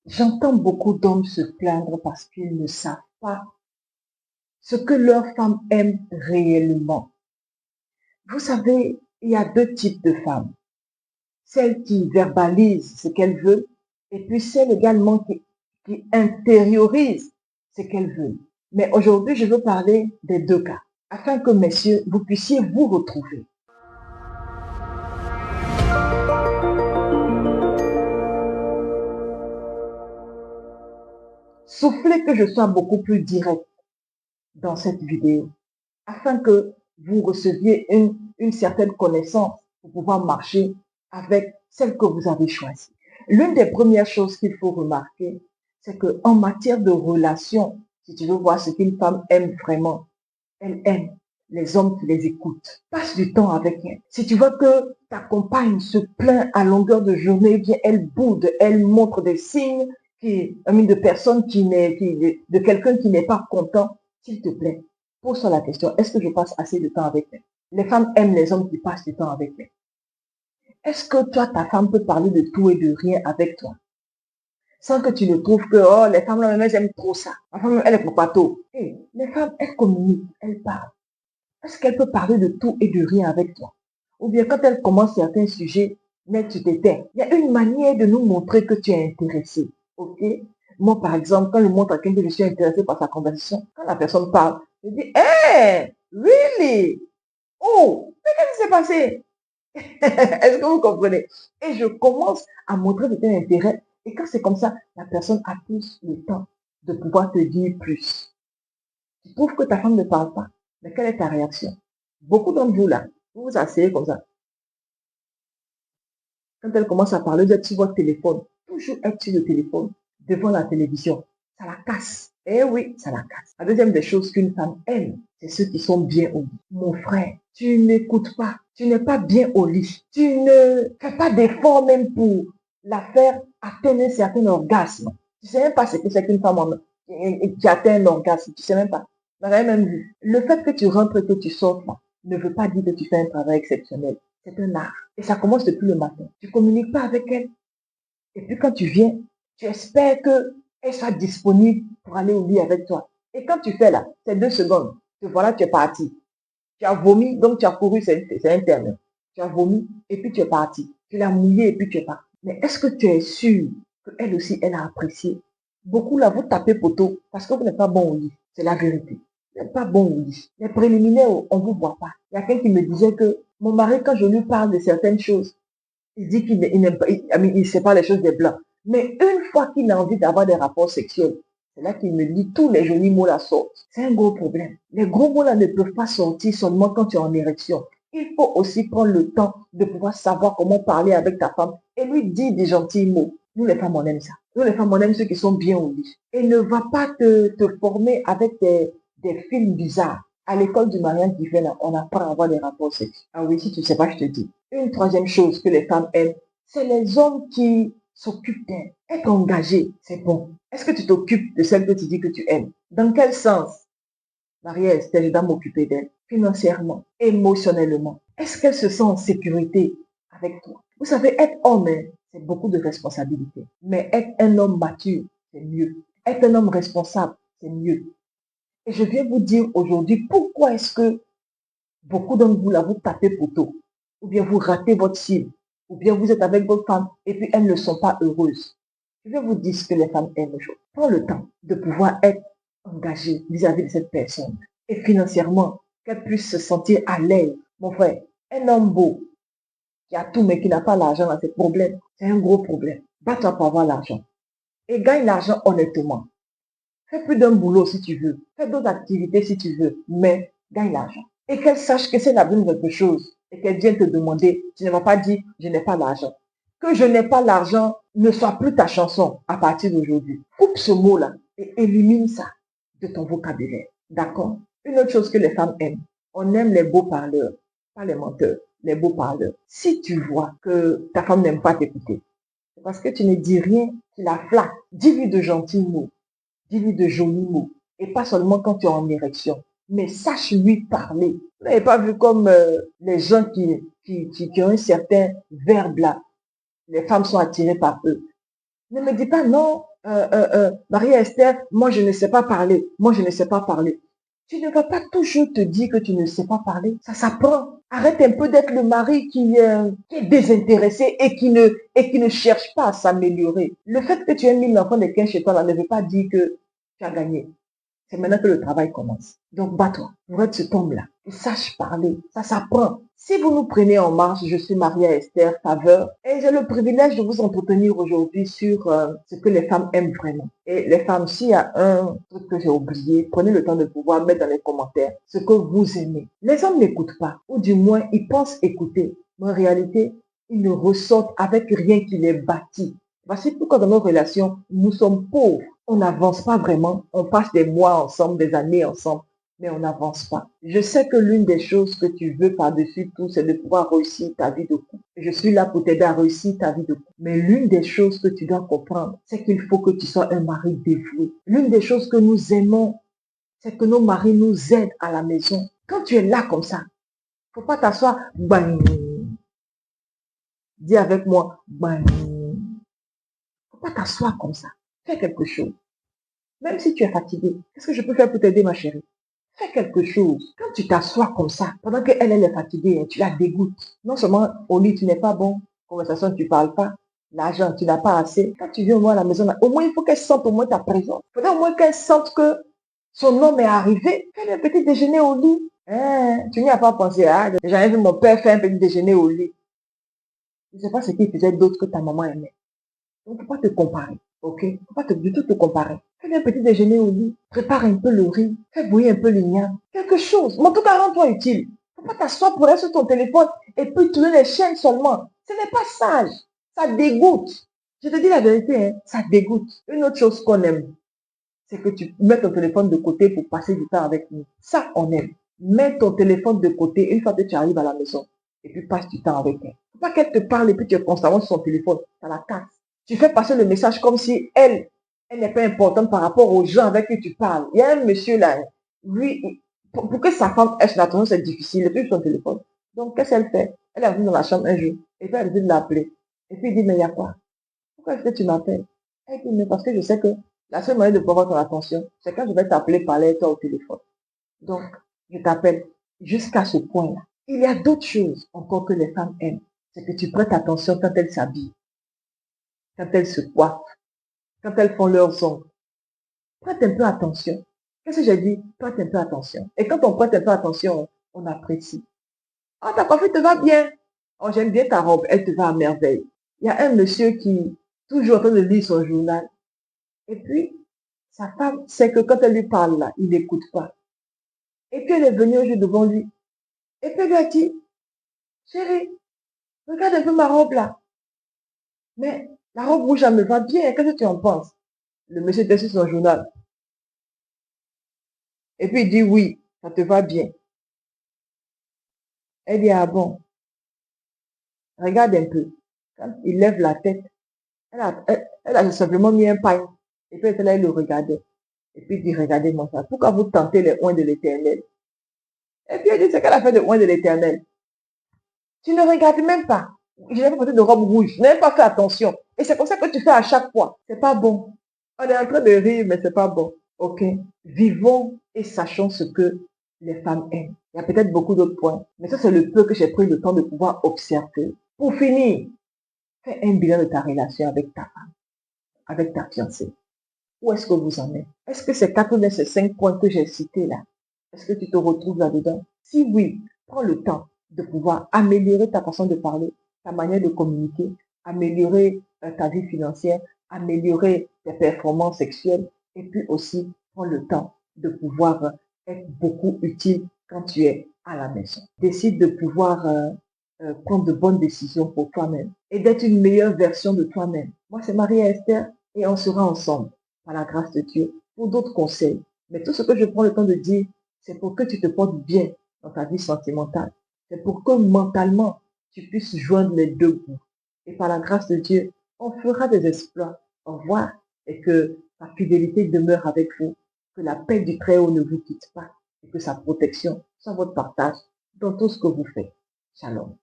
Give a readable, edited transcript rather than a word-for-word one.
J'entends beaucoup d'hommes se plaindre parce qu'ils ne savent pas ce que leur femme aime réellement. Vous savez, il y a deux types de femmes. Celles qui verbalisent ce qu'elles veulent et puis celles également qui intériorisent ce qu'elles veulent. Mais aujourd'hui, je veux parler des deux cas afin que, messieurs, vous puissiez vous retrouver. Soufflez que je sois beaucoup plus direct dans cette vidéo afin que vous receviez une certaine connaissance pour pouvoir marcher avec celle que vous avez choisie. L'une des premières choses qu'il faut remarquer, c'est qu'en matière de relation, si tu veux voir ce qu'une femme aime vraiment, elle aime les hommes qui les écoutent. Passe du temps avec elle. Si tu vois que ta compagne se plaint à longueur de journée, bien elle boude, elle montre des signes de personnes de quelqu'un qui n'est pas content, s'il te plaît, pose-toi la question, est-ce que je passe assez de temps avec elle? Les femmes aiment les hommes qui passent du temps avec elle. Est-ce que toi, ta femme peut parler de tout et de rien avec toi? Sans que tu ne trouves que, oh, les femmes, là, elles aiment trop ça. La femme, elle est pas tôt. Hey, les femmes, elles communiquent, elles parlent. Est-ce qu'elle peut parler de tout et de rien avec toi? Ou bien quand elle commence certains sujets, mais tu t'éteins. Il y a une manière de nous montrer que tu es intéressé. Ok? Moi, par exemple, quand je montre à quelqu'un que je suis intéressé par sa conversation, quand la personne parle, je dis, hey, really? Oh, mais qu'est-ce qui s'est passé? Est-ce que vous comprenez? Et je commence à montrer de tel intérêt. Et quand c'est comme ça, la personne a plus le temps de pouvoir te dire plus. Tu trouves que ta femme ne parle pas, mais quelle est ta réaction? Beaucoup d'entre vous là, vous vous asseyez comme ça. Quand elle commence à parler, vous êtes sur votre téléphone, toujours être sur le téléphone, devant la télévision. Ça la casse. Eh oui, ça la casse. La deuxième des choses qu'une femme aime, c'est ceux qui sont bien au lit. Mon frère, tu n'écoutes pas, tu n'es pas bien au lit. Tu ne fais pas d'effort même pour la faire atteindre un certain orgasme. Tu ne sais même pas ce que c'est qu'une femme qui atteint un orgasme. Tu ne sais même pas. Vous n'avez même vu. Le fait que tu rentres et que tu sortes là, ne veut pas dire que tu fais un travail exceptionnel. C'est un art. Et ça commence depuis le matin. Tu ne communiques pas avec elle. Et puis quand tu viens, tu espères qu'elle soit disponible pour aller au lit avec toi. Et quand tu fais là, c'est 2 secondes. Te voilà, tu es parti. Tu as vomi, donc tu as couru, c'est un terme. Tu as vomi et puis tu es parti. Tu l'as mouillé et puis tu es parti. Mais est-ce que tu es sûr qu'elle aussi, elle a apprécié? Beaucoup là, vous tapez poteau parce que vous n'êtes pas bon au lit. C'est la vérité. Vous n'êtes pas bon au lit. Les préliminaires, on ne vous voit pas. Il y a quelqu'un qui me disait que mon mari, quand je lui parle de certaines choses, il dit qu'il n'aime pas, il sépare les choses des blancs. Mais une fois qu'il a envie d'avoir des rapports sexuels, c'est là qu'il me dit tous les jolis mots là sortent. C'est un gros problème. Les gros mots là ne peuvent pas sortir seulement quand tu es en érection. Il faut aussi prendre le temps de pouvoir savoir comment parler avec ta femme et lui dire des gentils mots. Nous les femmes, on aime ça. Nous les femmes, on aime ceux qui sont bien au lit. Et ne va pas te former avec des films bizarres. À l'école du mariage qui fait là, on apprend à avoir des rapports sexuels. Ah oui, si tu ne sais pas, je te dis. Une troisième chose que les femmes aiment, c'est les hommes qui s'occupent d'elles. Être engagé, c'est bon. Est-ce que tu t'occupes de celle que tu dis que tu aimes? Dans quel sens? Marie-Esther, je dois m'occuper d'elle. Financièrement, émotionnellement. Est-ce qu'elle se sent en sécurité avec toi? Vous savez, être homme, c'est beaucoup de responsabilités. Mais être un homme mature, c'est mieux. Être un homme responsable, c'est mieux. Et je viens vous dire aujourd'hui pourquoi est-ce que beaucoup d'entre vous là, vous tapez poteau, ou bien vous ratez votre cible, ou bien vous êtes avec votre femme et puis elles ne sont pas heureuses. Je vais vous dire ce que les femmes aiment aujourd'hui. Prends le temps de pouvoir être engagé vis-à-vis de cette personne et financièrement, qu'elle puisse se sentir à l'aise. Mon frère, un homme beau qui a tout mais qui n'a pas l'argent dans ses problèmes, c'est un gros problème. Bats-toi pour avoir l'argent et gagne l'argent honnêtement. Fais plus d'un boulot si tu veux. Fais d'autres activités si tu veux, mais gagne l'argent. Et qu'elle sache que c'est la bonne quelque chose et qu'elle vienne te demander, tu ne vas pas dire, je n'ai pas l'argent. Que je n'ai pas l'argent ne soit plus ta chanson à partir d'aujourd'hui. Coupe ce mot-là et élimine ça de ton vocabulaire. D'accord? Une autre chose que les femmes aiment, on aime les beaux parleurs, pas les menteurs, les beaux parleurs. Si tu vois que ta femme n'aime pas t'écouter, c'est parce que tu ne dis rien qui la flatte. Dis-lui de gentils mots. Dis-lui de jolis mots. Et pas seulement quand tu es en érection. Mais sache-lui parler. Vous n'avez pas vu comme les gens qui ont un certain verbe là. Les femmes sont attirées par eux. Ne me dis pas non, Marie-Esther, moi je ne sais pas parler, moi je ne sais pas parler. Tu ne vas pas toujours te dire que tu ne sais pas parler. Ça s'apprend. Arrête un peu d'être le mari qui est désintéressé et qui ne cherche pas à s'améliorer. Le fait que tu aies mis l'enfant de 15 chez toi là, ne veut pas dire que tu as gagné. C'est maintenant que le travail commence. Donc, bats-toi pour être cet homme-là. Et sache parler. Ça s'apprend. Si vous nous prenez en marche, je suis Maria Esther Faveur et j'ai le privilège de vous entretenir aujourd'hui sur ce que les femmes aiment vraiment. Et les femmes, s'il y a un truc que j'ai oublié, prenez le temps de pouvoir mettre dans les commentaires ce que vous aimez. Les hommes n'écoutent pas, ou du moins, ils pensent écouter. Mais en réalité, ils ne ressortent avec rien qui les bâtit. Voici pourquoi dans nos relations, nous sommes pauvres. On n'avance pas vraiment. On passe des mois ensemble, des années ensemble, mais on n'avance pas. Je sais que l'une des choses que tu veux par-dessus tout, c'est de pouvoir réussir ta vie de couple. Je suis là pour t'aider à réussir ta vie de couple. Mais l'une des choses que tu dois comprendre, c'est qu'il faut que tu sois un mari dévoué. L'une des choses que nous aimons, c'est que nos maris nous aident à la maison. Quand tu es là comme ça, faut pas t'asseoir, bang. Dis avec moi, bang. Faut pas t'asseoir comme ça. Fais quelque chose. Même si tu es fatigué, qu'est-ce que je peux faire pour t'aider, ma chérie? Fais quelque chose. Quand tu t'assois comme ça, pendant qu'elle est fatiguée, tu la dégoûtes. Non seulement au lit, tu n'es pas bon, conversation, tu ne parles pas, l'argent, tu n'as pas assez. Quand tu viens au moins à la maison, au moins, il faut qu'elle sente au moins ta présence. Il faudrait au moins qu'elle sente que son homme est arrivé. Fais un petit déjeuner au lit. Hein, tu n'y as pas pensé. Ah, j'avais vu mon père faire un petit déjeuner au lit. Je ne sais pas ce qu'il faisait d'autre que ta maman aimait. Donc, il ne faut pas te comparer. Ok? Il ne faut pas du tout te comparer. Fais un petit déjeuner au lit. Prépare un peu le riz. Fais bouillir un peu l'igname. Quelque chose. Mais en tout cas, rends-toi utile. Il ne faut pas t'asseoir pour être sur ton téléphone et puis tourner les chaînes seulement. Ce n'est pas sage. Ça dégoûte. Je te dis la vérité, hein, ça dégoûte. Une autre chose qu'on aime, c'est que tu mets ton téléphone de côté pour passer du temps avec nous. Ça, on aime. Mets ton téléphone de côté une fois que tu arrives à la maison et puis passe du temps avec elle. Il ne faut pas qu'elle te parle et puis tu es constamment sur son téléphone. Ça la casse. Tu fais passer le message comme si elle n'est pas importante par rapport aux gens avec qui tu parles. Il y a un monsieur là, lui, pour que sa femme ait son attention, c'est difficile. Il est plus sur son téléphone. Donc, qu'est-ce qu'elle fait? Elle est venue dans la chambre un jour et puis elle dit de l'appeler. Et puis il dit, mais il y a quoi? Pourquoi est-ce que tu m'appelles? Elle dit, mais parce que je sais que la seule moyen de pouvoir avoir ton attention, c'est quand je vais t'appeler, parler toi au téléphone. Donc, je t'appelle jusqu'à ce point-là. Il y a d'autres choses encore que les femmes aiment. C'est que tu prêtes attention quand elles s'habillent, quand elles se coiffent, quand elles font leurs ongles. Prête un peu attention. Qu'est-ce que j'ai dit? Prête un peu attention. Et quand on prête un peu attention, on apprécie. Ah, ta coiffure te va bien. Oh, j'aime bien ta robe, elle te va à merveille. Il y a un monsieur qui, toujours en train de lire son journal, et puis, sa femme sait que quand elle lui parle là, il n'écoute pas. Et puis elle est venue un jour devant lui. Et puis elle lui a dit, chérie, regarde un peu ma robe là. Mais la robe rouge, elle me va bien. Qu'est-ce que tu en penses? Le monsieur était sur son journal. Et puis il dit, oui, ça te va bien. Elle dit, ah bon, regarde un peu. Quand il lève la tête, elle a simplement mis un pain. Et puis elle était là, il le regardait. Et puis il dit, regardez-moi ça. Pourquoi vous tentez les oins de l'éternel? Et puis elle dit, c'est qu'elle a fait de oins de l'éternel. Tu ne regardes même pas. Je n'ai pas porté de robe rouge. Je n'ai même pas fait attention. Et c'est comme ça que tu fais à chaque fois. C'est pas bon. On est en train de rire, mais c'est pas bon. Ok? Vivons et sachons ce que les femmes aiment. Il y a peut-être beaucoup d'autres points. Mais ça, c'est le peu que j'ai pris le temps de pouvoir observer. Pour finir, fais un bilan de ta relation avec ta femme, avec ta fiancée. Où est-ce que vous en êtes? Est-ce que ces 4 ou ces 5 points que j'ai cités là, est-ce que tu te retrouves là-dedans? Si oui, prends le temps de pouvoir améliorer ta façon de parler, ta manière de communiquer, améliorer ta vie financière, améliorer tes performances sexuelles et puis aussi prends le temps de pouvoir être beaucoup utile quand tu es à la maison. Décide de pouvoir prendre de bonnes décisions pour toi-même et d'être une meilleure version de toi-même. Moi, c'est Maria-Esther et on sera ensemble par la grâce de Dieu pour d'autres conseils. Mais tout ce que je prends le temps de dire, c'est pour que tu te portes bien dans ta vie sentimentale. C'est pour que mentalement, tu puisses joindre les deux bouts. Et par la grâce de Dieu, on fera des exploits. Au revoir. Et que sa fidélité demeure avec vous. Que la paix du Très-Haut ne vous quitte pas. Et que sa protection soit votre partage dans tout ce que vous faites. Shalom.